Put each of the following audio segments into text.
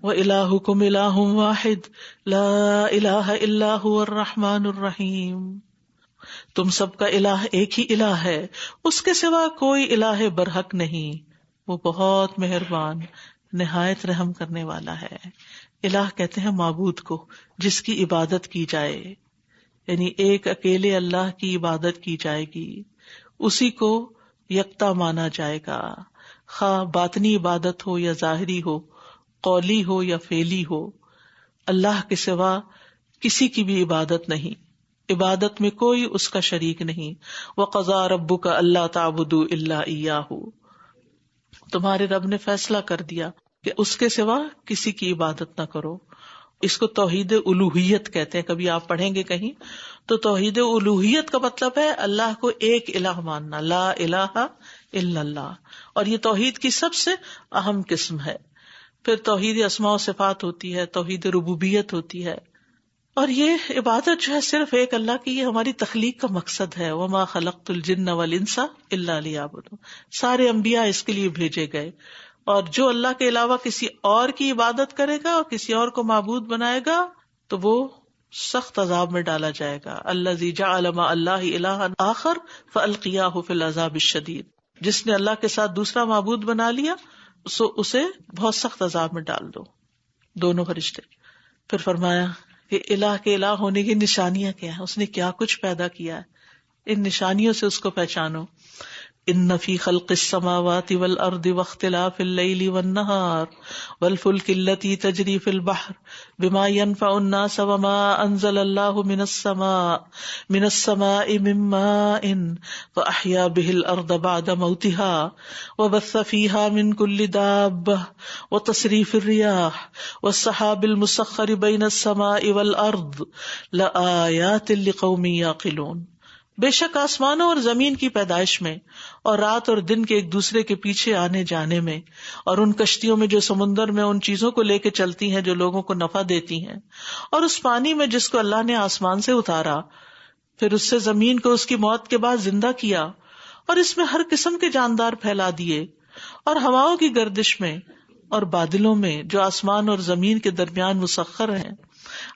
وَإِلَٰهُكُمْ إِلَٰهٌ وَاحِدٌ لَا إِلَٰهَ إِلَّا هُوَ الرَّحْمَٰنُ الرَّحِيمُ. تم سب کا الہ ایک ہی الہ ہے، اس کے سوا کوئی الہ برحق نہیں، وہ بہت مہربان نہایت رحم کرنے والا ہے. الہ کہتے ہیں معبود کو جس کی عبادت کی جائے، یعنی ایک اکیلے اللہ کی عبادت کی جائے گی، اسی کو یکتا مانا جائے گا، خواہ باطنی عبادت ہو یا ظاہری ہو، قولی ہو یا فعلی ہو. اللہ کے سوا کسی کی بھی عبادت نہیں، عبادت میں کوئی اس کا شریک نہیں. وَقَضَىٰ رَبُّكَ أَلَّا تَعْبُدُوا إِلَّا إِيَّاهُ، تمہارے رب نے فیصلہ کر دیا کہ اس کے سوا کسی کی عبادت نہ کرو. اس کو توحید الوہیت کہتے ہیں. کبھی آپ پڑھیں گے کہیں تو توحید الوہیت کا مطلب ہے اللہ کو ایک الہ ماننا، لا الہ الا اللہ. اور یہ توحید کی سب سے اہم قسم ہے. پھر توحید اسماء و صفات ہوتی ہے، توحید ربوبیت ہوتی ہے. اور یہ عبادت جو ہے صرف ایک اللہ کی، یہ ہماری تخلیق کا مقصد ہے. وما خلقت الجن والانس الا لیعبدون، سارے انبیاء اس کے لیے بھیجے گئے. اور جو اللہ کے علاوہ کسی اور کی عبادت کرے گا اور کسی اور کو معبود بنائے گا تو وہ سخت عذاب میں ڈالا جائے گا. الذی جعل مع اللہ الہا آخر فالقیاہ فی العذاب الشدید، جس نے اللہ کے ساتھ دوسرا معبود بنا لیا سو اسے بہت سخت عذاب میں ڈال دو. دونوں فرشتے. پھر فرمایا کہ الہ کے الہ ہونے کی نشانیاں کیا ہیں، اس نے کیا کچھ پیدا کیا ہے، ان نشانیوں سے اس کو پہچانو. ان فی خلق السماوات والارض واختلاف اللیل والنہار والفلک التی تجری فی البحر بما ينفع الناس وما انزل اللہ من السماء من ماء فاحیا به الارض بعد موتها وبث فیها من کل دابہ وتصریف الریاح والسحاب المسخر بین السماء والارض لآیات لقوم یعقلون. بے شک آسمانوں اور زمین کی پیدائش میں اور رات اور دن کے ایک دوسرے کے پیچھے آنے جانے میں اور ان کشتیوں میں جو سمندر میں ان چیزوں کو لے کے چلتی ہیں جو لوگوں کو نفع دیتی ہیں، اور اس پانی میں جس کو اللہ نے آسمان سے اتارا، پھر اس سے زمین کو اس کی موت کے بعد زندہ کیا، اور اس میں ہر قسم کے جاندار پھیلا دیے، اور ہواؤں کی گردش میں اور بادلوں میں جو آسمان اور زمین کے درمیان مسخر ہیں.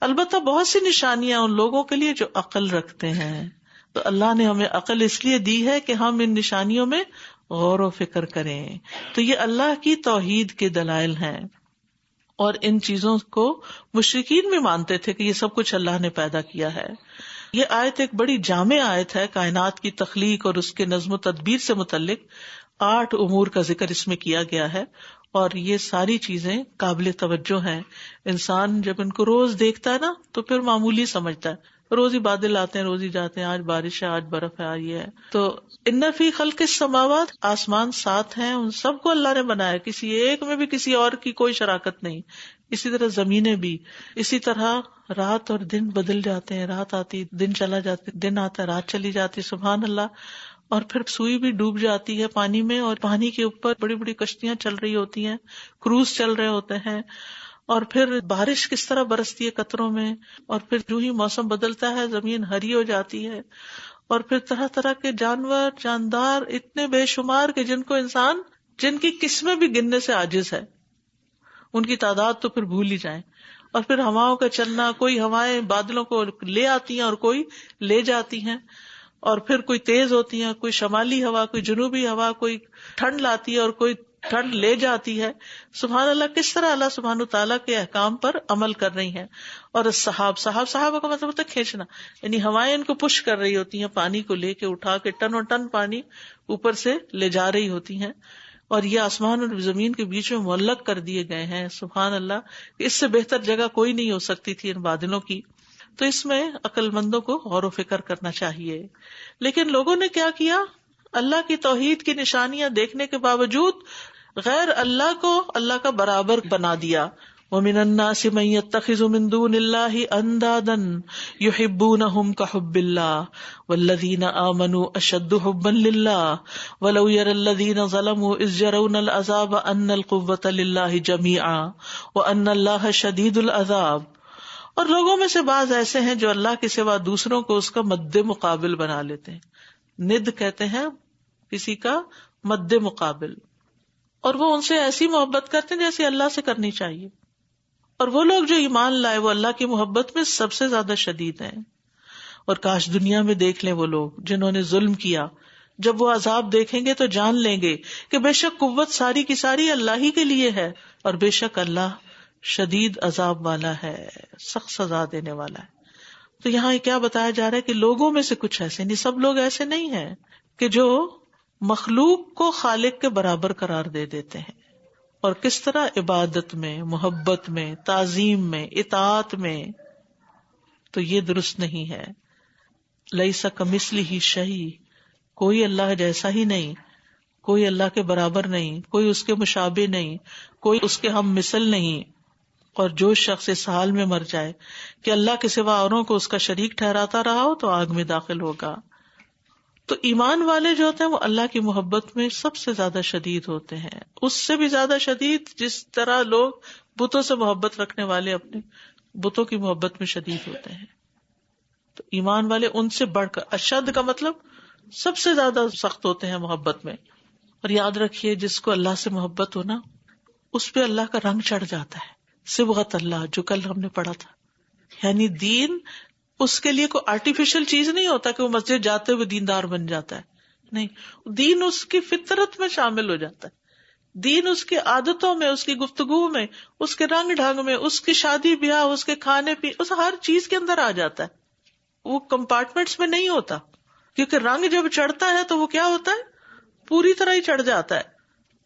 البتہ بہت سی نشانیاں ان لوگوں کے لیے جو عقل رکھتے ہیں. تو اللہ نے ہمیں عقل اس لیے دی ہے کہ ہم ان نشانیوں میں غور و فکر کریں. تو یہ اللہ کی توحید کے دلائل ہیں، اور ان چیزوں کو مشرکین بھی مانتے تھے کہ یہ سب کچھ اللہ نے پیدا کیا ہے. یہ آیت ایک بڑی جامع آیت ہے. کائنات کی تخلیق اور اس کے نظم و تدبیر سے متعلق 8 امور کا ذکر اس میں کیا گیا ہے، اور یہ ساری چیزیں قابل توجہ ہیں. انسان جب ان کو روز دیکھتا ہے نا تو پھر معمولی سمجھتا ہے. روز ہی بادل آتے ہیں، روز ہی جاتے ہیں، آج بارش ہے، آج برف ہے، آج یہ ہے. تو ان فی خلق السماوات، آسمان 7 ہیں، ان سب کو اللہ نے بنایا، کسی ایک میں بھی کسی اور کی کوئی شراکت نہیں. اسی طرح زمینیں بھی، اسی طرح رات اور دن بدل جاتے ہیں، رات آتی دن چلا جاتا، دن آتا رات چلی جاتی، سبحان اللہ. اور پھر سوئی بھی ڈوب جاتی ہے پانی میں، اور پانی کے اوپر بڑی بڑی کشتیاں چل رہی ہوتی ہیں، کروز چل رہے ہوتے ہیں. اور پھر بارش کس طرح برستی ہے قطروں میں، اور پھر جو ہی موسم بدلتا ہے زمین ہری ہو جاتی ہے. اور پھر طرح طرح کے جانور جاندار اتنے بے شمار کہ جن کو انسان، جن کی قسمیں بھی گننے سے عاجز ہے، ان کی تعداد تو پھر بھول ہی جائیں. اور پھر ہواؤں کا چلنا، کوئی ہوائیں بادلوں کو لے آتی ہیں اور کوئی لے جاتی ہیں، اور پھر کوئی تیز ہوتی ہیں، کوئی شمالی ہوا، کوئی جنوبی ہوا، کوئی ٹھنڈ لاتی ہے اور کوئی ٹھنڈ لے جاتی ہے. سبحان اللہ، کس طرح اللہ سبحانہ تعالیٰ کے احکام پر عمل کر رہی ہیں. اور صحابہ کا مطلب ہوتا ہے کھینچنا، یعنی ہوائیں ان کو پش کر رہی ہوتی ہیں، پانی کو لے کے اٹھا کے ٹن اور ٹن پانی اوپر سے لے جا رہی ہوتی ہیں. اور یہ آسمان اور زمین کے بیچ میں معلق کر دیے گئے ہیں. سبحان اللہ، اس سے بہتر جگہ کوئی نہیں ہو سکتی تھی ان بادلوں کی. تو اس میں عقل مندوں کو غور و فکر کرنا چاہیے. لیکن لوگوں نے کیا کیا؟ اللہ کی توحید کی نشانیاں دیکھنے کے باوجود غیر اللہ کو اللہ کا برابر بنا دیا. وَمِنَ النَّاسِ مَن يَتَّخِذُ مِن دُونِ اللَّهِ أَندَادًا يُحِبُّونَهُمْ كَحُبِّ اللَّهِ وَالَّذِينَ آمَنُوا أَشَدُّ حُبًّا لِلَّهِ وَلَوْ يَرَى الَّذِينَ ظَلَمُوا إِذْ يَرَوْنَ الْعَذَابَ أَنَّ الْقُوَّةَ لِلَّهِ جَمِيعًا وَأَنَّ اللَّهَ شَدِيدُ الْعَذَابِ. اور لوگوں میں سے بعض ایسے ہیں جو اللہ کے سوا دوسروں کو اس کا مد مقابل بنا لیتے ہیں. ند کہتے ہیں کسی کا مد مقابل، اور وہ ان سے ایسی محبت کرتے ہیں جیسے اللہ سے کرنی چاہیے. اور وہ لوگ جو ایمان لائے وہ اللہ کی محبت میں سب سے زیادہ شدید ہیں. اور کاش دنیا میں دیکھ لیں وہ لوگ جنہوں نے ظلم کیا، جب وہ عذاب دیکھیں گے تو جان لیں گے کہ بے شک قوت ساری کی ساری اللہ ہی کے لیے ہے، اور بے شک اللہ شدید عذاب والا ہے، سخت سزا دینے والا ہے. تو یہاں کیا بتایا جا رہا ہے کہ لوگوں میں سے کچھ ایسے نہیں، سب لوگ ایسے نہیں ہیں کہ جو مخلوق کو خالق کے برابر قرار دے دیتے ہیں. اور کس طرح عبادت میں، محبت میں، تعظیم میں، اطاعت میں، تو یہ درست نہیں ہے. لیس کمثلہ شیء، کوئی اللہ جیسا ہی نہیں، کوئی اللہ کے برابر نہیں، کوئی اس کے مشابہ نہیں، کوئی اس کے ہم مثل نہیں. اور جو شخص اس حال میں مر جائے کہ اللہ کے سوا اوروں کو اس کا شریک ٹھہراتا رہا ہو تو آگ میں داخل ہوگا. تو ایمان والے جو ہوتے ہیں وہ اللہ کی محبت میں سب سے زیادہ شدید ہوتے ہیں، اس سے بھی زیادہ شدید جس طرح لوگ بتوں سے محبت رکھنے والے اپنے بتوں کی محبت میں شدید ہوتے ہیں. تو ایمان والے ان سے بڑھ کر، اشد کا مطلب سب سے زیادہ سخت ہوتے ہیں محبت میں. اور یاد رکھیے جس کو اللہ سے محبت ہو نا، اس پہ اللہ کا رنگ چڑھ جاتا ہے. صبغت اللہ، جو کل ہم نے پڑھا تھا، یعنی دین اس کے لیے کوئی آرٹیفیشل چیز نہیں ہوتا کہ وہ مسجد جاتے ہوئے دیندار بن جاتا ہے. نہیں، دین اس کی فطرت میں شامل ہو جاتا ہے. دین اس کی عادتوں میں، اس کی گفتگو میں، اس کے رنگ ڈھنگ میں، اس کی شادی بیاہ، اس کے کھانے پینے، اس ہر چیز کے اندر آ جاتا ہے. وہ کمپارٹمنٹس میں نہیں ہوتا، کیونکہ رنگ جب چڑھتا ہے تو وہ کیا ہوتا ہے، پوری طرح ہی چڑھ جاتا ہے.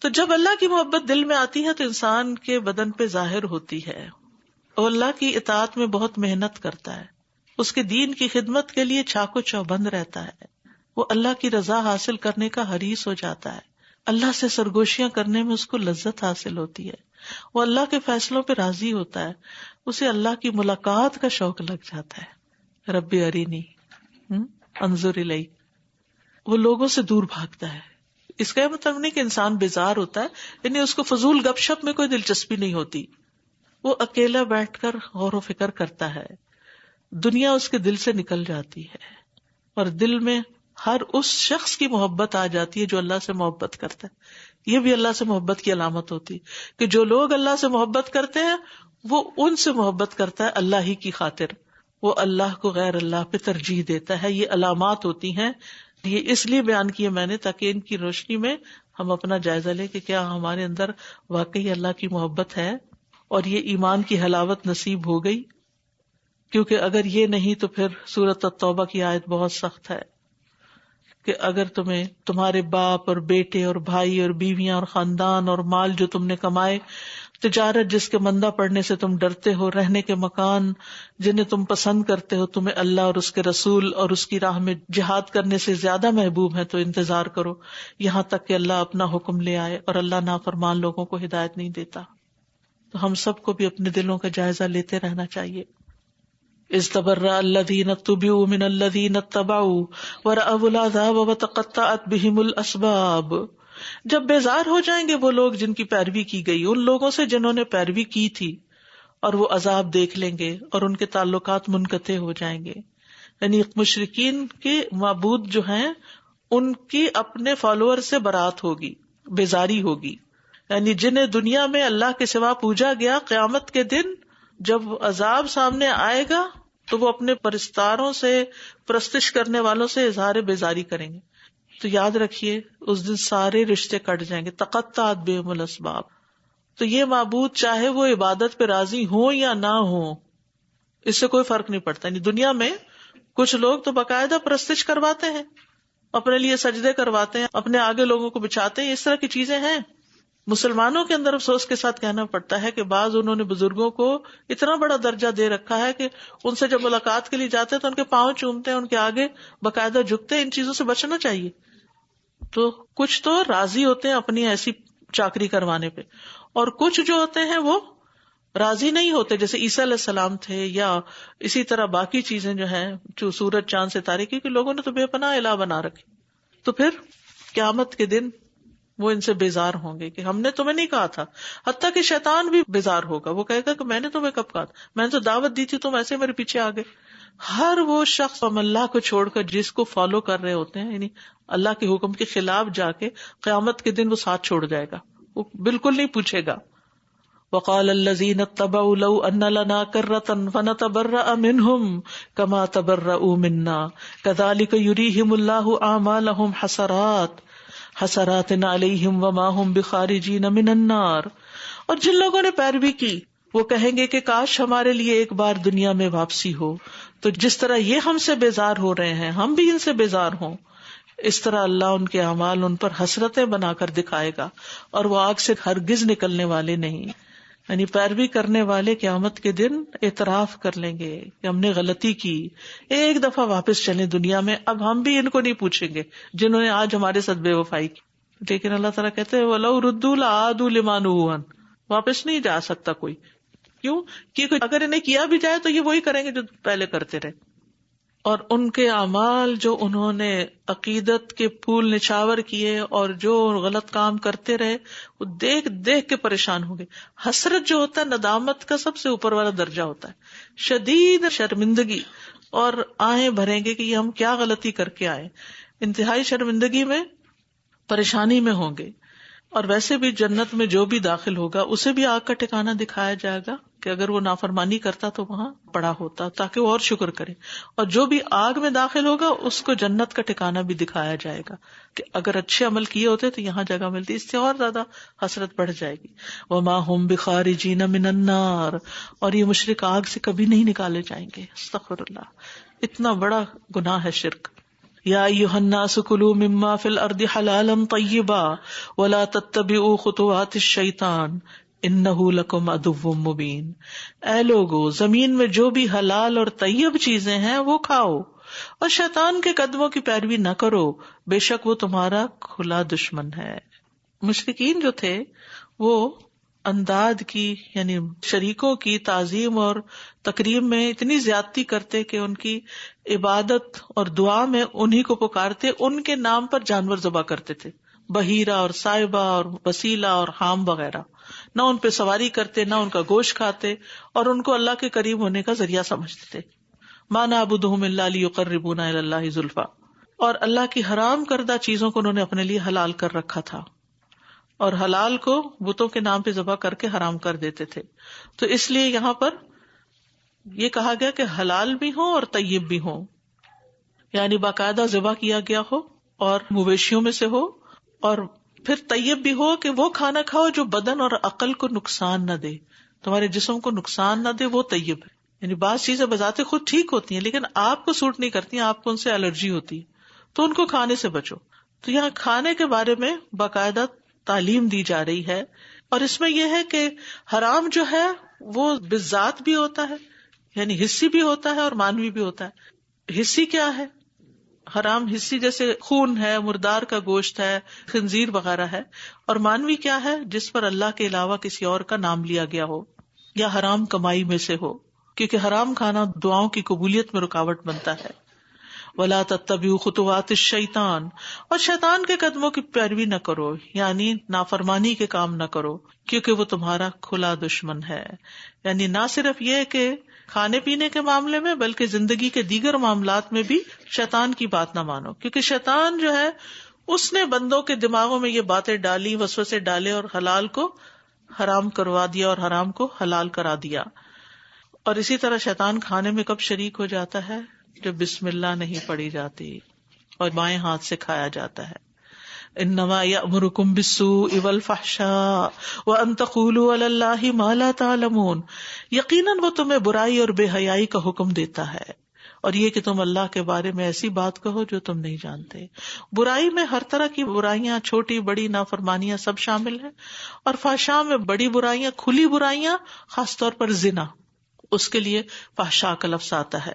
تو جب اللہ کی محبت دل میں آتی ہے تو انسان کے بدن پہ ظاہر ہوتی ہے، اور اللہ کی اطاعت میں بہت محنت کرتا ہے، اس کے دین کی خدمت کے لیے چاق و چوبند رہتا ہے، وہ اللہ کی رضا حاصل کرنے کا حریص ہو جاتا ہے، اللہ سے سرگوشیاں کرنے میں اس کو لذت حاصل ہوتی ہے، وہ اللہ کے فیصلوں پہ راضی ہوتا ہے، اسے اللہ کی ملاقات کا شوق لگ جاتا ہے. ربی ارینی انظر الی، وہ لوگوں سے دور بھاگتا ہے. اس کا مطلب نہیں کہ انسان بیزار ہوتا ہے، یعنی اس کو فضول گپ شپ میں کوئی دلچسپی نہیں ہوتی. وہ اکیلا بیٹھ کر غور و فکر کرتا ہے، دنیا اس کے دل سے نکل جاتی ہے، اور دل میں ہر اس شخص کی محبت آ جاتی ہے جو اللہ سے محبت کرتا ہے. یہ بھی اللہ سے محبت کی علامت ہوتی ہے کہ جو لوگ اللہ سے محبت کرتے ہیں وہ ان سے محبت کرتا ہے اللہ ہی کی خاطر، وہ اللہ کو غیر اللہ پہ ترجیح دیتا ہے. یہ علامات ہوتی ہیں. یہ اس لیے بیان کیے میں نے تاکہ ان کی روشنی میں ہم اپنا جائزہ لیں کہ کیا ہمارے اندر واقعی اللہ کی محبت ہے اور یہ ایمان کی حلاوت نصیب ہو گئی. کیونکہ اگر یہ نہیں تو پھر سورۃ التوبہ کی آیت بہت سخت ہے کہ اگر تمہیں تمہارے باپ اور بیٹے اور بھائی اور بیویاں اور خاندان اور مال جو تم نے کمائے، تجارت جس کے مندہ پڑنے سے تم ڈرتے ہو، رہنے کے مکان جنہیں تم پسند کرتے ہو، تمہیں اللہ اور اس کے رسول اور اس کی راہ میں جہاد کرنے سے زیادہ محبوب ہے تو انتظار کرو یہاں تک کہ اللہ اپنا حکم لے آئے، اور اللہ نافرمان لوگوں کو ہدایت نہیں دیتا. تو ہم سب کو بھی اپنے دلوں کا جائزہ لیتے رہنا چاہیے. اذ تبرأ الذین اتبعوا من الذین اتبعوا ورأوا العذاب وتقطعت بهم الاسباب. جب بیزار ہو جائیں گے وہ لوگ جن کی پیروی کی گئی ان لوگوں سے جنہوں نے پیروی کی تھی، اور وہ عذاب دیکھ لیں گے اور ان کے تعلقات منقطع ہو جائیں گے. یعنی مشرکین کے معبود جو ہیں ان کی اپنے فالوور سے برات ہوگی، بیزاری ہوگی. یعنی جنہیں دنیا میں اللہ کے سوا پوجا گیا، قیامت کے دن جب عذاب سامنے آئے گا تو وہ اپنے پرستاروں سے، پرستش کرنے والوں سے اظہار بیزاری کریں گے. تو یاد رکھیے اس دن سارے رشتے کٹ جائیں گے. تقطعت بہم الاسباب. تو یہ معبود چاہے وہ عبادت پہ راضی ہوں یا نہ ہوں، اس سے کوئی فرق نہیں پڑتا. یعنی دنیا میں کچھ لوگ تو باقاعدہ پرستش کرواتے ہیں، اپنے لیے سجدے کرواتے ہیں، اپنے آگے لوگوں کو بچھاتے ہیں، اس طرح کی چیزیں ہیں. مسلمانوں کے اندر افسوس کے ساتھ کہنا پڑتا ہے کہ بعض انہوں نے بزرگوں کو اتنا بڑا درجہ دے رکھا ہے کہ ان سے جب ملاقات کے لیے جاتے ہیں تو ان کے پاؤں چومتے ہیں، ان کے آگے باقاعدہ جھکتے ہیں. ان چیزوں سے بچنا چاہیے. تو کچھ تو راضی ہوتے ہیں اپنی ایسی چاکری کروانے پہ، اور کچھ جو ہوتے ہیں وہ راضی نہیں ہوتے، جیسے عیسیٰ علیہ السلام تھے، یا اسی طرح باقی چیزیں جو ہیں، جو سورج چاند ستارے، کیونکہ لوگوں نے تو بے پناہ الہ بنا رکھے. تو پھر قیامت کے دن وہ ان سے بیزار ہوں گے کہ ہم نے تمہیں نہیں کہا تھا. حتیٰ کہ شیطان بھی بیزار ہوگا، وہ کہے گا کہ میں نے تمہیں کب کہا تھا، میں نے تو دعوت دی تھی، تم ایسے میرے پیچھے آ گئے. ہر وہ شخص اللہ کو چھوڑ کر جس کو فالو کر رہے ہوتے ہیں، یعنی اللہ کے حکم کے خلاف جا کے قیامت کے دن وہ ساتھ چھوڑ جائے گا، وہ بالکل نہیں پوچھے گا. وقال الذين اتبعوا لو ان لنا كرة فنتبرأ منهم كما تبرؤوا منا كذلك يريهم الله اعمالهم حسرات عليهم وما هم بخارجين من النار. اور جن لوگوں نے پیروی کی وہ کہیں گے کہ کاش ہمارے لیے ایک بار دنیا میں واپسی ہو، تو جس طرح یہ ہم سے بیزار ہو رہے ہیں ہم بھی ان سے بیزار ہوں، اس طرح اللہ ان کے اعمال ان پر حسرتیں بنا کر دکھائے گا اور وہ آگ سے ہرگز نکلنے والے نہیں. یعنی پیروی کرنے والے قیامت کے دن اعتراف کر لیں گے کہ ہم نے غلطی کی، ایک دفعہ واپس چلیں دنیا میں، اب ہم بھی ان کو نہیں پوچھیں گے جنہوں نے آج ہمارے ساتھ بے وفائی کی. لیکن اللہ تعالیٰ کہتے ہیں وَلَوْ رُدُّوا لَعَادُوا لِمَا نُهُوا عَنْهُ، واپس نہیں جا سکتا کوئی. کیوں؟ کیونکہ اگر انہیں کیا بھی جائے تو یہ وہی کریں گے جو پہلے کرتے رہے. اور ان کے اعمال جو انہوں نے عقیدت کے پھول نچھاور کیے اور جو غلط کام کرتے رہے وہ دیکھ دیکھ کے پریشان ہو گئے. حسرت جو ہوتا ہے ندامت کا سب سے اوپر والا درجہ ہوتا ہے، شدید شرمندگی، اور آہیں بھریں گے کہ یہ ہم کیا غلطی کر کے آئے. انتہائی شرمندگی میں، پریشانی میں ہوں گے. اور ویسے بھی جنت میں جو بھی داخل ہوگا اسے بھی آگ کا ٹھکانہ دکھایا جائے گا کہ اگر وہ نافرمانی کرتا تو وہاں پڑا ہوتا تاکہ وہ اور شکر کرے، اور جو بھی آگ میں داخل ہوگا اس کو جنت کا ٹھکانہ بھی دکھایا جائے گا کہ اگر اچھے عمل کیے ہوتے تو یہاں جگہ ملتی، اس سے اور زیادہ حسرت بڑھ جائے گی. وما هم بخارجین من النار، اور یہ مشرک آگ سے کبھی نہیں نکالے جائیں گے. استغفر اللہ، اتنا بڑا گناہ ہے شرک. یا ایھا الناس کلوا مما فی الارض حلالا طیبا ولا تتبعوا خطوات الشیطان انہ لکم عدو مبین. اے لوگو، زمین میں جو بھی حلال اور طیب چیزیں ہیں وہ کھاؤ اور شیطان کے قدموں کی پیروی نہ کرو، بے شک وہ تمہارا کھلا دشمن ہے. مشرکین جو تھے وہ انداد کی یعنی شریکوں کی تعظیم اور تکریم میں اتنی زیادتی کرتے کہ ان کی عبادت اور دعا میں انہی کو پکارتے، ان کے نام پر جانور ذبح کرتے تھے، بحیرہ اور صائبہ اور وسیلہ اور حام وغیرہ. نہ ان پہ سواری کرتے، نہ ان کا گوشت کھاتے، اور ان کو اللہ کے قریب ہونے کا ذریعہ سمجھتے تھے. ما نعبدہم الا لیقربونا الی اللہ زلفی، اور اللہ کی حرام کردہ چیزوں کو انہوں نے اپنے لیے حلال کر رکھا تھا، اور حلال کو بتوں کے نام پہ ذبح کر کے حرام کر دیتے تھے. تو اس لیے یہاں پر یہ کہا گیا کہ حلال بھی ہو اور طیب بھی ہو، یعنی باقاعدہ ذبح کیا گیا ہو اور مویشیوں میں سے ہو، اور پھر طیب بھی ہو کہ وہ کھانا کھاؤ جو بدن اور عقل کو نقصان نہ دے، تمہارے جسم کو نقصان نہ دے، وہ طیب ہے. یعنی بعض چیزیں بذات خود ٹھیک ہوتی ہیں لیکن آپ کو سوٹ نہیں کرتی، آپ کو ان سے الرجی ہوتی تو ان کو کھانے سے بچو. تو یہاں کھانے کے بارے میں باقاعدہ تعلیم دی جا رہی ہے، اور اس میں یہ ہے کہ حرام جو ہے وہ بالذات بھی ہوتا ہے، یعنی حصی بھی ہوتا ہے اور مانوی بھی ہوتا ہے. حصی کیا ہے؟ حرام حصی جیسے خون ہے، مردار کا گوشت ہے، خنزیر وغیرہ ہے. اور مانوی کیا ہے؟ جس پر اللہ کے علاوہ کسی اور کا نام لیا گیا ہو یا حرام کمائی میں سے ہو، کیونکہ حرام کھانا دعاؤں کی قبولیت میں رکاوٹ بنتا ہے. ولا تتبعوا خطوات الشیطان، اور شیطان کے قدموں کی پیروی نہ کرو، یعنی نافرمانی کے کام نہ کرو، کیونکہ وہ تمہارا کھلا دشمن ہے. یعنی نہ صرف یہ کہ کھانے پینے کے معاملے میں بلکہ زندگی کے دیگر معاملات میں بھی شیطان کی بات نہ مانو، کیونکہ شیطان جو ہے اس نے بندوں کے دماغوں میں یہ باتیں ڈالی، وسوسے ڈالے، اور حلال کو حرام کروا دیا اور حرام کو حلال کرا دیا. اور اسی طرح شیطان کھانے میں کب شریک ہو جاتا ہے؟ جب بسم اللہ نہیں پڑھی جاتی اور بائیں ہاتھ سے کھایا جاتا ہے. انما یأمرکم بالسوء والفحشاء وان تقولوا علی اللہ ما لا تعلمون، یقیناً وہ تمہیں برائی اور بے حیائی کا حکم دیتا ہے، اور یہ کہ تم اللہ کے بارے میں ایسی بات کہو جو تم نہیں جانتے. برائی میں ہر طرح کی برائیاں، چھوٹی بڑی نافرمانیاں سب شامل ہیں، اور فحشاء میں بڑی برائیاں، کھلی برائیاں، خاص طور پر زنا، اس کے لیے فحشاء کا لفظ آتا ہے.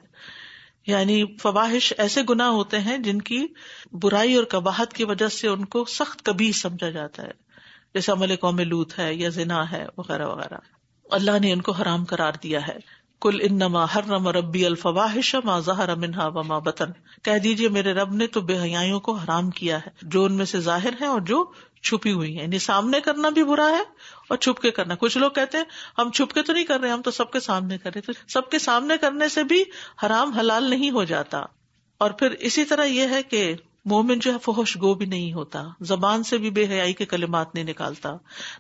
یعنی فواحش ایسے گناہ ہوتے ہیں جن کی برائی اور قباحت کی وجہ سے ان کو سخت کبیح سمجھا جاتا ہے، جیسے عمل قوم لوط ہے یا زنا ہے وغیرہ وغیرہ. اللہ نے ان کو حرام قرار دیا ہے. قل انما حرم ربی الفواحش ما ظہر منہا وما بطن، کہہ دیجئے میرے رب نے تو بے حیائیوں کو حرام کیا ہے، جو ان میں سے ظاہر ہے اور جو چھپی ہوئی ہیں. یعنی سامنے کرنا بھی برا ہے اور چھپ کے کرنا. کچھ لوگ کہتے ہیں ہم چھپ کے تو نہیں کر رہے، ہم تو سب کے سامنے کر رہے. تو سب کے سامنے کرنے سے بھی حرام حلال نہیں ہو جاتا. اور پھر اسی طرح یہ ہے کہ مومن جو ہے فحش گو بھی نہیں ہوتا، زبان سے بھی بے حیائی کے کلمات نہیں نکالتا،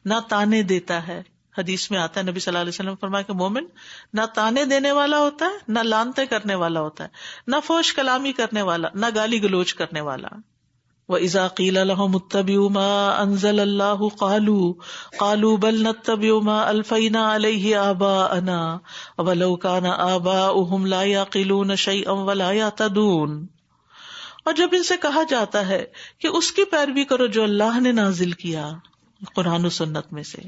نہ تانے دیتا ہے. حدیث میں آتا ہے، نبی صلی اللہ علیہ وسلم نے فرمایا کہ مومن نہ تانے دینے والا ہوتا ہے، نہ لانتے کرنے والا ہوتا ہے، نہ فحش کلامی کرنے والا، نہ گالی گلوچ کرنے والا. وَإِذَا قِيلَ لَهُمُ اتَّبِعُوا مَا أَنزَلَ اللَّهُ قَالُوا بَلْ نَتَّبِعُ مَا أَلْفَيْنَا عَلَيْهِ آبَاءَنَا وَلَوْ كَانَ آبَاؤُهُمْ لَا يَعْقِلُونَ شَيْئًا وَلَا يَهْتَدُونَ. اور جب ان سے کہا جاتا ہے کہ اس کی پیروی کرو جو اللہ نے نازل کیا قرآن و سنت میں سے،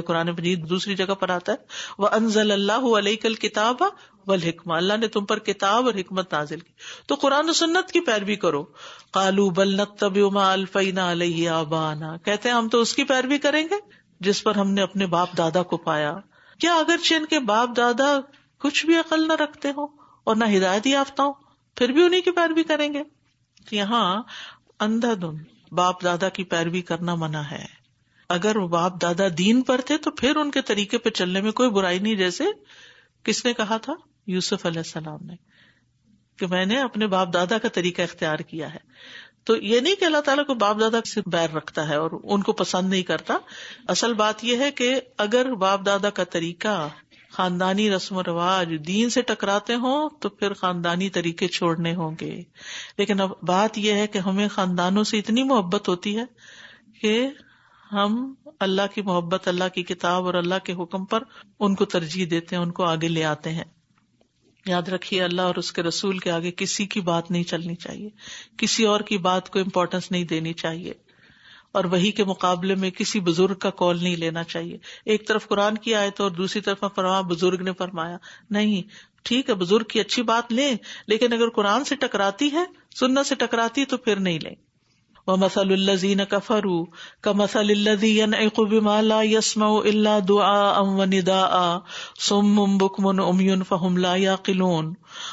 قرآن مجید دوسری جگہ پر آتا ہے وَأَنزَلَ اللَّهُ عَلَيْكَ الْكِتَابَ وَالْحِكْمَةَ، اللہ نے تم پر کتاب اور حکمت نازل کی، تو قرآن و سنت کی پیروی کرو. قَالُوا بَلْ نَتَّبِعُ مَا أَلْفَيْنَا عَلَيْهِ آبَاءَنَا، کہتے ہیں ہم تو اس کی پیروی کریں گے جس پر ہم نے اپنے باپ دادا کو پایا. کیا اگرچہ ان کے باپ دادا کچھ بھی عقل نہ رکھتے ہوں اور نہ ہدایت یافتہ ہوں پھر بھی انہی کی پیروی کریں گے؟ یہاں اندھا دھن باپ دادا کی پیروی کرنا منع ہے. اگر وہ باپ دادا دین پر تھے تو پھر ان کے طریقے پہ چلنے میں کوئی برائی نہیں، جیسے کس نے کہا تھا؟ یوسف علیہ السلام نے، کہ میں نے اپنے باپ دادا کا طریقہ اختیار کیا ہے. تو یہ نہیں کہ اللہ تعالیٰ کو باپ دادا سے بیر رکھتا ہے اور ان کو پسند نہیں کرتا. اصل بات یہ ہے کہ اگر باپ دادا کا طریقہ خاندانی رسم و رواج دین سے ٹکراتے ہوں تو پھر خاندانی طریقے چھوڑنے ہوں گے. لیکن اب بات یہ ہے کہ ہمیں خاندانوں سے اتنی محبت ہوتی ہے کہ ہم اللہ کی محبت، اللہ کی کتاب اور اللہ کے حکم پر ان کو ترجیح دیتے ہیں، ان کو آگے لے آتے ہیں. یاد رکھیے اللہ اور اس کے رسول کے آگے کسی کی بات نہیں چلنی چاہیے، کسی اور کی بات کو امپورٹنس نہیں دینی چاہیے، اور وحی کے مقابلے میں کسی بزرگ کا قول نہیں لینا چاہیے. ایک طرف قرآن کی آیت اور دوسری طرف فرمایا بزرگ نے فرمایا. نہیں، ٹھیک ہے بزرگ کی اچھی بات لیں، لیکن اگر قرآن سے ٹکراتی ہے، سنت سے ٹکراتی ہے تو پھر نہیں لیں. وَمَثَلُ الَّذِينَ كَفَرُوا كَمَثَلِ الَّذِي يَنْعِقُ بِمَا لَا يَسْمَعُ إِلَّا دُعَاءً وَنِدَاءً صُمٌّ بُكْمٌ عُمْيٌ فَهُمْ لَا يَعْقِلُونَ.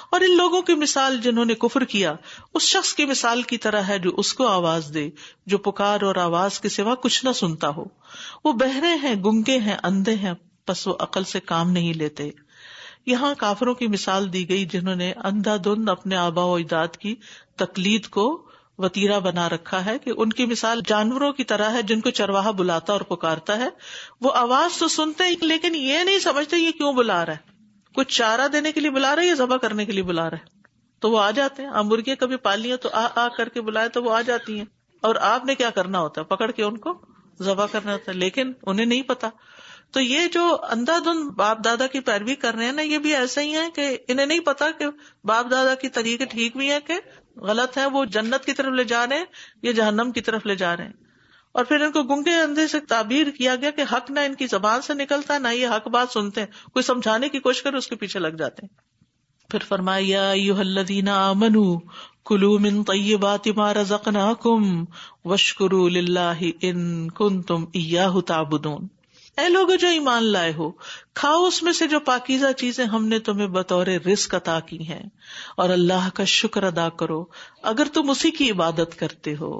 اور ان لوگوں کی مثال جنہوں نے کفر کیا اس شخص کی مثال کی طرح ہے جو اس کو آواز دے جو پکار اور آواز کے سوا کچھ نہ سنتا ہو. وہ بہرے ہیں، گنگے ہیں، اندھے ہیں، پس وہ عقل سے کام نہیں لیتے. یہاں کافروں کی مثال دی گئی جنہوں نے اندھا دھند اپنے آباء و اجداد کی تقلید کو وتیرہ بنا رکھا ہے، کہ ان کی مثال جانوروں کی طرح ہے جن کو چرواہا بلاتا اور پکارتا ہے. وہ آواز تو سنتے ہیں لیکن یہ نہیں سمجھتے یہ کیوں بلا رہا ہے. کچھ چارہ دینے کے لیے بلا رہا ہے یا ذبح کرنے کے لیے بلا رہا ہے، تو وہ آ جاتے ہیں. آپ مرغیاں کبھی پال ہیں تو آ کر کے بلائے تو وہ آ جاتی ہیں، اور آپ نے کیا کرنا ہوتا ہے؟ پکڑ کے ان کو ذبح کرنا ہوتا ہے، لیکن انہیں نہیں پتا. تو یہ جو اندھا دھند باپ دادا کی پیروی کر رہے ہیں نا، یہ بھی ایسا ہی ہے کہ انہیں نہیں پتا کہ باپ دادا کی طریقے ٹھیک بھی ہے کہ غلط ہے، وہ جنت کی طرف لے جا رہے ہیں یا جہنم کی طرف لے جا رہے ہیں. اور پھر ان کو گنگے اندھے سے تعبیر کیا گیا کہ حق نہ ان کی زبان سے نکلتا نہ یہ حق بات سنتے ہیں، کوئی سمجھانے کی کوشش کرے اس کے پیچھے لگ جاتے ہیں. پھر فرمایا یا ایھا الذین آمنوا کلوا من طیبات ما رزقناکم واشکروا للہ ان کنتم ایاہ تعبدون. اے لوگو جو ایمان لائے ہو، کھاؤ اس میں سے جو پاکیزہ چیزیں ہم نے تمہیں بطور رزق عطا کی ہیں، اور اللہ کا شکر ادا کرو اگر تم اسی کی عبادت کرتے ہو.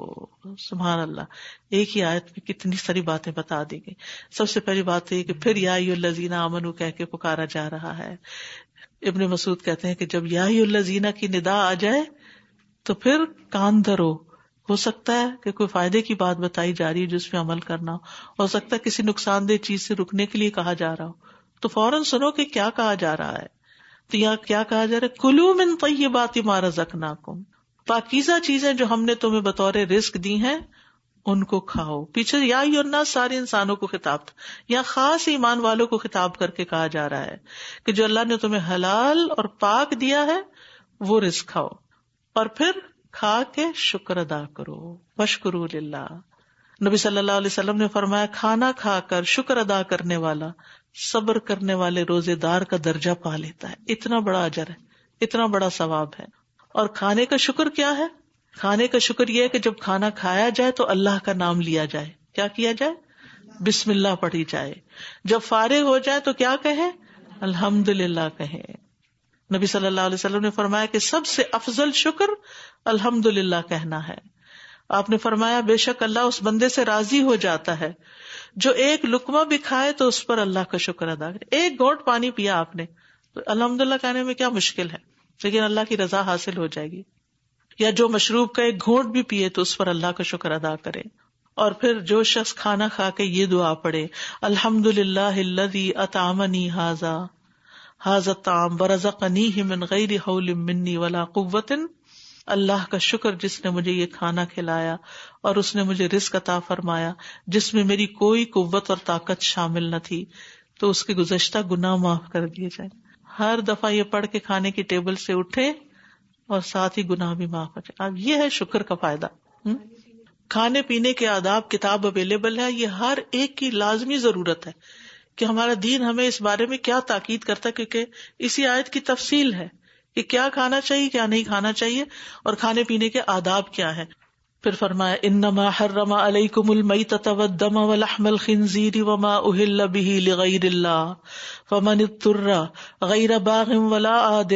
سبحان اللہ، ایک ہی آیت میں کتنی ساری باتیں بتا دی گئی. سب سے پہلی بات یہ کہ پھر یا ایھا الذین آمنوا کہہ کے پکارا جا رہا ہے. ابن مسعود کہتے ہیں کہ جب یا ایھا الذین کی ندا آ جائے تو پھر کان دھرو. ہو سکتا ہے کہ کوئی فائدے کی بات بتائی جا رہی ہے جس پہ عمل کرنا ہو سکتا ہے کسی نقصان دہ چیز سے رکنے کے لیے کہا جا رہا ہو، تو فوراً سنو کہ کیا کہا جا رہا ہے. تو یہاں کیا کہا جا رہا ہے؟ کلوا من طیبات ما رزقناکم، پاکیزہ چیزیں جو ہم نے تمہیں بطور رزق دی ہیں ان کو کھاؤ. پیچھے یا ایھا الناس سارے انسانوں کو خطاب تھا، یا خاص ایمان والوں کو خطاب کر کے کہا جا رہا ہے کہ جو اللہ نے تمہیں حلال اور پاک دیا ہے وہ رزق کھاؤ، اور پھر کھا کے شکر ادا کرو. واشکروا للہ. نبی صلی اللہ علیہ وسلم نے فرمایا کھانا کھا کر شکر ادا کرنے والا صبر کرنے والے روزے دار کا درجہ پا لیتا ہے. اتنا بڑا اجر ہے، اتنا بڑا ثواب ہے. اور کھانے کا شکر کیا ہے؟ کھانے کا شکر یہ ہے کہ جب کھانا کھایا جائے تو اللہ کا نام لیا جائے. کیا کیا جائے؟ بسم اللہ پڑھی جائے. جب فارغ ہو جائے تو کیا کہیں؟ الحمدللہ کہیں. نبی صلی اللہ علیہ وسلم نے فرمایا کہ سب سے افضل شکر الحمدللہ کہنا ہے. آپ نے فرمایا بے شک اللہ اس بندے سے راضی ہو جاتا ہے جو ایک لقمہ بھی کھائے تو اس پر اللہ کا شکر ادا کرے. ایک گھونٹ پانی پیا آپ نے تو الحمدللہ کہنے میں کیا مشکل ہے، لیکن اللہ کی رضا حاصل ہو جائے گی. یا جو مشروب کا ایک گھونٹ بھی پیے تو اس پر اللہ کا شکر ادا کرے. اور پھر جو شخص کھانا کھا کے یہ دعا پڑھے، الحمدللہ الذی اطعمنی ھذا الطعام ورزقنیہ من غیر حول منی ولا قوۃ، اللہ کا شکر جس نے مجھے یہ کھانا کھلایا اور اس نے مجھے رزق عطا فرمایا جس میں میری کوئی قوت اور طاقت شامل نہ تھی، تو اس کے گزشتہ گناہ معاف کر دیے جائیں۔ ہر دفعہ یہ پڑھ کے کھانے کی ٹیبل سے اٹھے اور ساتھ ہی گناہ بھی معاف ہو جائے۔ اب یہ ہے شکر کا فائدہ۔ کھانے پینے کے آداب کتاب اویلیبل ہے، یہ ہر ایک کی لازمی ضرورت ہے کہ ہمارا دین ہمیں اس بارے میں کیا تاکید کرتا ہے، کیونکہ اسی آیت کی تفصیل ہے کہ کیا کھانا چاہیے کیا نہیں کھانا چاہیے اور کھانے پینے کے آداب کیا ہیں۔ پھر فرمایا انما حرم علیکم المیتۃ والدم ولحم الخنزیر وما اہل بہ لغیر اللہ فمن اضطر غیر باغ ولا عاد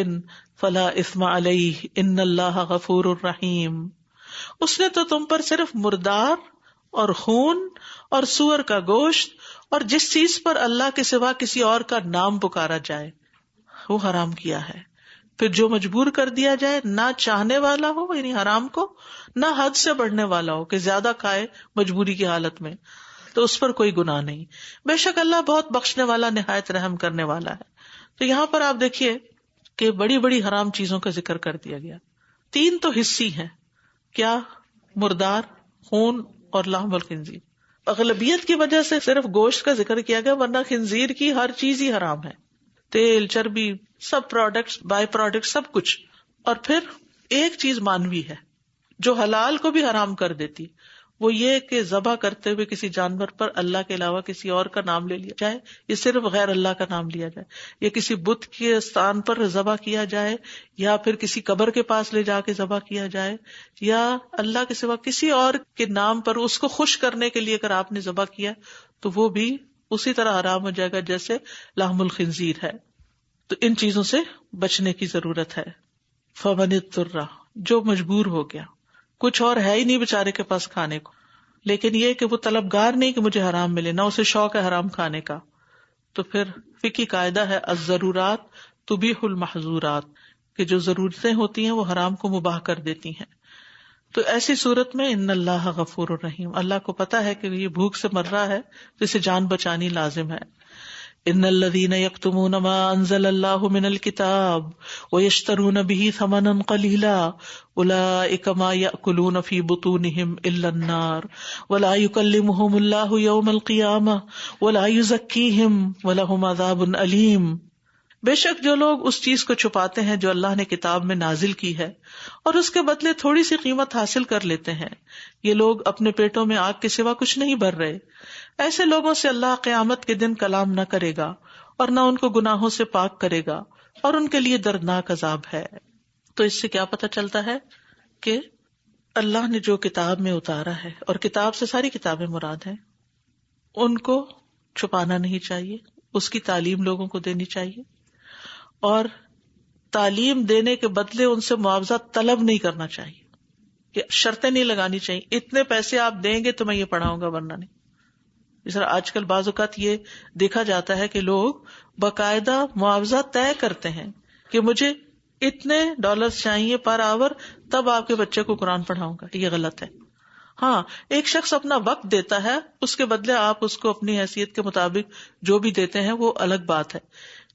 فلا اثم علیہ ان اللہ غفور الرحیم۔ اس نے تو تم پر صرف مردار اور خون اور سور کا گوشت اور جس چیز پر اللہ کے سوا کسی اور کا نام پکارا جائے وہ حرام کیا ہے، پھر جو مجبور کر دیا جائے، نہ چاہنے والا ہو یعنی حرام کو، نہ حد سے بڑھنے والا ہو کہ زیادہ کھائے مجبوری کی حالت میں، تو اس پر کوئی گناہ نہیں۔ بے شک اللہ بہت بخشنے والا نہایت رحم کرنے والا ہے۔ تو یہاں پر آپ دیکھیے کہ بڑی بڑی حرام چیزوں کا ذکر کر دیا گیا۔ 3 تو حصی ہیں، کیا؟ مردار، خون اور لحم الخنزیر۔ اغلبیت کی وجہ سے صرف گوشت کا ذکر کیا گیا، ورنہ خنزیر کی ہر چیز ہی حرام ہے، تیل، چربی، سب پروڈکٹس، بائی پروڈکٹس، سب کچھ۔ اور پھر ایک چیز مانوی ہے جو حلال کو بھی حرام کر دیتی، وہ یہ کہ ذبح کرتے ہوئے کسی جانور پر اللہ کے علاوہ کسی اور کا نام لے لیا جائے، یا صرف غیر اللہ کا نام لیا جائے، یا کسی بت کے استان پر ذبح کیا جائے، یا پھر کسی قبر کے پاس لے جا کے ذبح کیا جائے، یا اللہ کے سوا کسی اور کے نام پر اس کو خوش کرنے کے لیے اگر آپ نے ذبح کیا تو وہ بھی اسی طرح حرام ہو جائے گا جیسے لحم الخنزیر ہے۔ تو ان چیزوں سے بچنے کی ضرورت ہے۔ فمن اضطر، جو مجبور ہو گیا، کچھ اور ہے ہی نہیں بیچارے کے پاس کھانے کو، لیکن یہ کہ وہ طلبگار نہیں کہ مجھے حرام ملے، نہ اسے شوق ہے حرام کھانے کا، تو پھر فقہی قاعدہ ہے الضرورات تبیح المحظورات، کہ جو ضرورتیں ہوتی ہیں وہ حرام کو مباح کر دیتی ہیں۔ تو ایسی صورت میں ان اللہ غفور الرحیم، اللہ کو پتا ہے کہ یہ بھوک سے مر رہا ہے تو اسے جان بچانی لازم ہے۔ ان الذین یکتمون ما انزل اللہ من الکتاب ویشترون به ثمنا قلیلا اولئک ما یأکلون فی بطونہم الا النار ولا یکلمہم اللہ یوم القیامہ ولا یزکیہم ولہم عذاب علیم۔ بے شک جو لوگ اس چیز کو چھپاتے ہیں جو اللہ نے کتاب میں نازل کی ہے اور اس کے بدلے تھوڑی سی قیمت حاصل کر لیتے ہیں، یہ لوگ اپنے پیٹوں میں آگ کے سوا کچھ نہیں بھر رہے۔ ایسے لوگوں سے اللہ قیامت کے دن کلام نہ کرے گا اور نہ ان کو گناہوں سے پاک کرے گا اور ان کے لیے دردناک عذاب ہے۔ تو اس سے کیا پتہ چلتا ہے کہ اللہ نے جو کتاب میں اتارا ہے، اور کتاب سے ساری کتابیں مراد ہیں، ان کو چھپانا نہیں چاہیے، اس کی تعلیم لوگوں کو دینی چاہیے، اور تعلیم دینے کے بدلے ان سے معاوضہ طلب نہیں کرنا چاہیے، کہ شرطیں نہیں لگانی چاہیے، اتنے پیسے آپ دیں گے تو میں یہ پڑھاؤں گا ورنہ نہیں۔ اس طرح آج کل بعض اوقات یہ دیکھا جاتا ہے کہ لوگ باقاعدہ معاوضہ طے کرتے ہیں کہ مجھے اتنے ڈالرز چاہیے پر آور، تب آپ کے بچے کو قرآن پڑھاؤں گا۔ یہ غلط ہے۔ ہاں، ایک شخص اپنا وقت دیتا ہے، اس کے بدلے آپ اس کو اپنی حیثیت کے مطابق جو بھی دیتے ہیں وہ الگ بات ہے،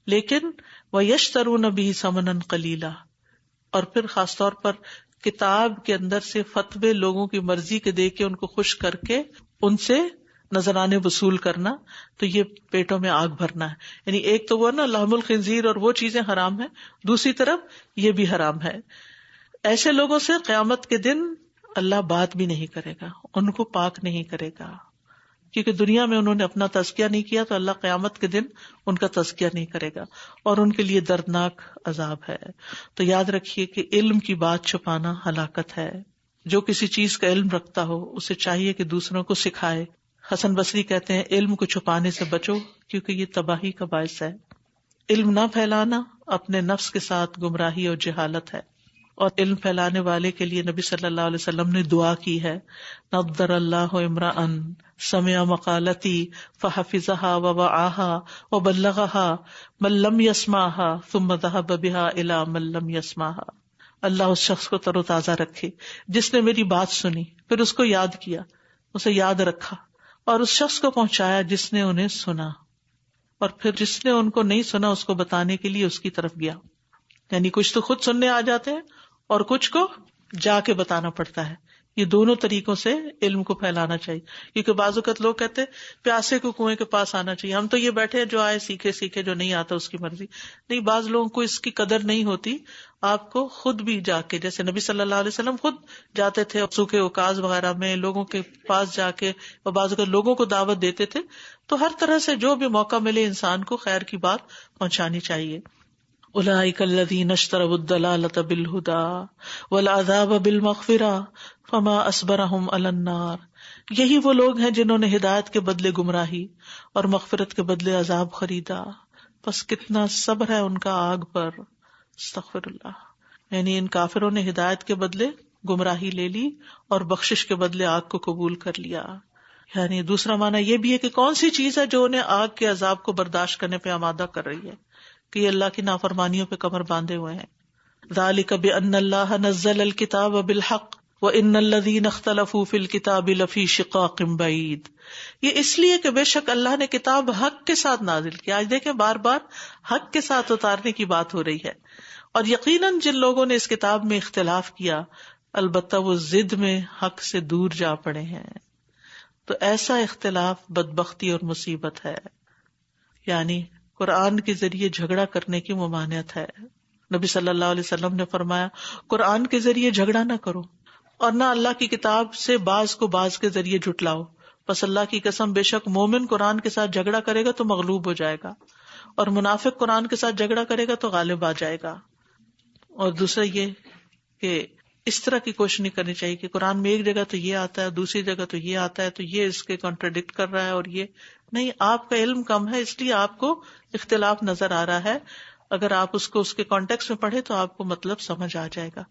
لیکن وَيَشْتَرُونَ بِهِ ثَمَنًا قَلِيلًا، اور پھر خاص طور پر کتاب کے اندر سے فتوے لوگوں کی مرضی کے دے کے ان کو خوش کر کے ان سے نذرانے وصول کرنا، تو یہ پیٹوں میں آگ بھرنا ہے۔ یعنی ایک تو وہ نا لحم الخنزیر اور وہ چیزیں حرام ہیں، دوسری طرف یہ بھی حرام ہے۔ ایسے لوگوں سے قیامت کے دن اللہ بات بھی نہیں کرے گا، ان کو پاک نہیں کرے گا، کیونکہ دنیا میں انہوں نے اپنا تزکیہ نہیں کیا، تو اللہ قیامت کے دن ان کا تزکیہ نہیں کرے گا اور ان کے لیے دردناک عذاب ہے۔ تو یاد رکھیے کہ علم کی بات چھپانا ہلاکت ہے۔ جو کسی چیز کا علم رکھتا ہو اسے چاہیے کہ دوسروں کو سکھائے۔ حسن بصری کہتے ہیں علم کو چھپانے سے بچو کیونکہ یہ تباہی کا باعث ہے۔ علم نہ پھیلانا اپنے نفس کے ساتھ گمراہی اور جہالت ہے، اور علم پھیلانے والے کے لیے نبی صلی اللہ علیہ وسلم نے دعا کی ہے، نضر اللہ امرأ سمع مقالتی فحفظها ووعاها وبلغها من لم يسمعها ثم ذهب بها الى من لم يسمعها۔ اللہ اس شخص کو تر و تازہ رکھے جس نے میری بات سنی پھر اس کو یاد کیا، اسے یاد رکھا اور اس شخص کو پہنچایا جس نے انہیں سنا، اور پھر جس نے ان کو نہیں سنا اس کو بتانے کے لیے اس کی طرف گیا. یعنی کچھ تو خود سننے آ جاتے ہیں اور کچھ کو جا کے بتانا پڑتا ہے. یہ دونوں طریقوں سے علم کو پھیلانا چاہیے، کیونکہ بعض اوقات لوگ کہتے ہیں پیاسے کو کنویں کے پاس آنا چاہیے، ہم تو یہ بیٹھے ہیں جو آئے سیکھے، جو نہیں آتا اس کی مرضی. نہیں، بعض لوگوں کو اس کی قدر نہیں ہوتی. آپ کو خود بھی جا کے، جیسے نبی صلی اللہ علیہ وسلم خود جاتے تھے سوکھے اوقاز وغیرہ میں لوگوں کے پاس جا کے، اور بعض اوقات لوگوں کو دعوت دیتے تھے. تو ہر طرح سے جو بھی موقع ملے انسان کو خیر کی بات پہنچانی چاہیے. اولئک الذین اشتروا الضلالۃ بالہدی والعذاب بالمغفرہ فما اصبرہم علی النار. یہی وہ لوگ ہیں جنہوں نے ہدایت کے بدلے گمراہی اور مغفرت کے بدلے عذاب خریدا، پس کتنا صبر ہے ان کا آگ پر. استغفر اللہ. یعنی ان کافروں نے ہدایت کے بدلے گمراہی لے لی اور بخشش کے بدلے آگ کو قبول کر لیا. یعنی دوسرا معنی یہ بھی ہے کہ کون سی چیز ہے جو انہیں آگ کے عذاب کو برداشت کرنے پہ آمادہ کر رہی ہے کہ یہ اللہ کی نافرمانیوں پہ کمر باندھے ہوئے ہیں. ذالک بأن اللہ نزل الکتاب بالحق وان الذین اختلفوا فی الکتاب لفی شقاق بعید. یہ اس لیے کہ بے شک اللہ نے کتاب حق کے ساتھ نازل کی. آج دیکھیں بار بار حق کے ساتھ اتارنے کی بات ہو رہی ہے، اور یقیناً جن لوگوں نے اس کتاب میں اختلاف کیا البتہ وہ ضد میں حق سے دور جا پڑے ہیں. تو ایسا اختلاف بدبختی اور مصیبت ہے. یعنی قرآن کے ذریعے جھگڑا کرنے کی ممانعت ہے. نبی صلی اللہ علیہ وسلم نے فرمایا قرآن کے ذریعے جھگڑا نہ کرو اور نہ اللہ کی کتاب سے بعض کو بعض کے ذریعے جھٹلاؤ. پس اللہ کی قسم بے شک مومن قرآن کے ساتھ جھگڑا کرے گا تو مغلوب ہو جائے گا، اور منافق قرآن کے ساتھ جھگڑا کرے گا تو غالب آ جائے گا. اور دوسرا یہ کہ اس طرح کی کوشش نہیں کرنی چاہیے کہ قرآن میں ایک جگہ تو یہ آتا ہے، دوسری جگہ تو یہ آتا ہے، تو یہ اس کے کانٹراڈکٹ کر رہا ہے، اور یہ نہیں. آپ کا علم کم ہے اس لیے آپ کو اختلاف نظر آ رہا ہے. اگر آپ اس کو اس کے کانٹیکسٹ میں پڑھے تو آپ کو مطلب سمجھ آ جائے گا.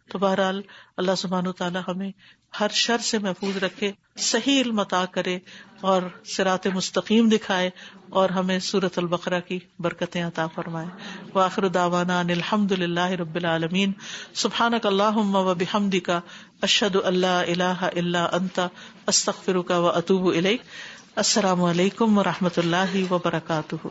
تو بہرحال اللہ سبحانہ وتعالی ہمیں ہر شر سے محفوظ رکھے، صحیح علم عطا کرے اور صراط مستقیم دکھائے، اور ہمیں سورۃ البقرہ کی برکتیں عطا فرمائے. وآخر دعوانا ان الحمد للہ رب العالمین. سبحانک اللہم وبحمدک اشہد ان لا الہ الا انت استغفرک واتوب الیک. السلام علیکم ورحمۃ اللہ وبرکاتہ.